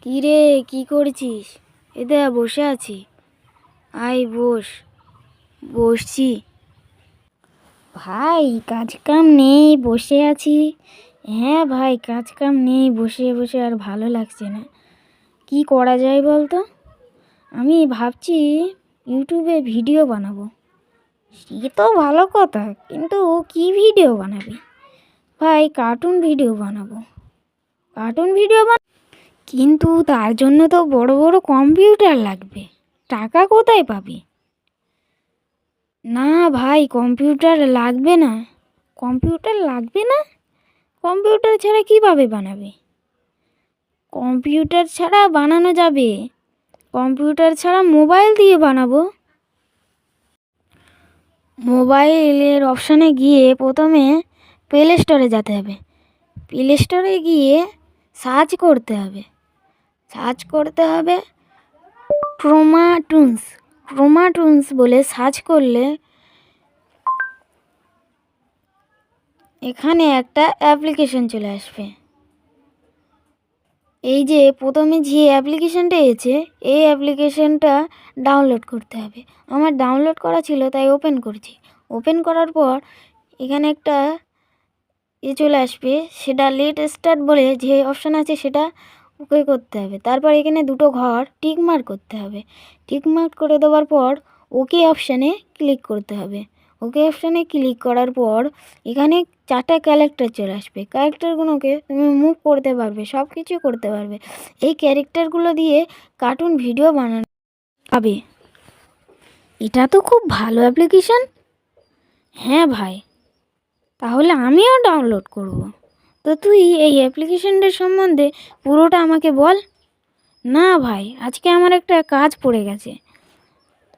কি রে, কি করছিস? এদা বসে আছি। আয় বস। বসছি। ভাই কাজ কাম নেই, বসে আছি। হ্যাঁ ভাই, কাজ কাম নেই, বসে বসে আর ভালো লাগছে না। কি করা যায় বলতো? আমি ভাবছি ইউটিউবে ভিডিও বানাবো। সে তো ভালো কথা, কিন্তু কি ভিডিও বানাবি? ভাই কার্টুন ভিডিও বানাবো। কার্টুন ভিডিও কিন্তু তার জন্য তো বড় বড় কম্পিউটার লাগবে। টাকা কোথায় পাবি? না ভাই, কম্পিউটার লাগবে না। কম্পিউটার লাগবে না? কম্পিউটার ছাড়া কিভাবে বানাবে? কম্পিউটার ছাড়া বানানো যাবে। কম্পিউটার ছাড়া মোবাইল দিয়ে বানাবো। মোবাইলের অপশানে গিয়ে প্রথমে প্লে স্টোরে যেতে হবে। প্লে স্টোরে গিয়ে সার্চ করতে হবে। ক্রোমাটুন্স। ক্রোমাটুন্স বলে সার্চ করলে এখানে একটা অ্যাপ্লিকেশন চলে আসবে। এই যে প্রথমে যে অ্যাপ্লিকেশনটা এসেছে, এই অ্যাপ্লিকেশনটা ডাউনলোড করতে হবে। আমার ডাউনলোড করা ছিল, তাই ওপেন করছি। ওপেন করার পর এখানে একটা চলে আসবে, সেটা লেট স্টার্ট বলে যে অপশান আছে সেটা ওকে করতে হবে। তারপর এখানে দুটো ঘর টিক মার্ক করতে হবে। টিক মার্ক করে দেওয়ার পর ওকে অপশানে ক্লিক করতে হবে। ওকে অপশানে ক্লিক করার পর এখানে 4টা ক্যারেক্টার চলে আসবে। ক্যারেক্টারগুলোকে তুমি মুভ করতে পারবে, সব কিছু করতে পারবে। এই ক্যারেক্টারগুলো দিয়ে কার্টুন ভিডিও বানানো হবে। এটা তো খুব ভালো অ্যাপ্লিকেশন। হ্যাঁ ভাই, তাহলে আমিও ডাউনলোড করব। তো তুই এই অ্যাপ্লিকেশনটার সম্বন্ধে পুরোটা আমাকে বল। না ভাই, আজকে আমার একটা কাজ পড়ে গেছে,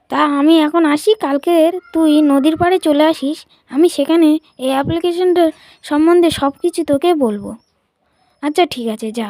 তা আমি এখন আসি। কালকের তুই নদীর পাড়ে চলে আসিস, আমি সেখানে এই অ্যাপ্লিকেশনটার সম্বন্ধে সব কিছু তোকে বলবো। আচ্ছা ঠিক আছে, যা।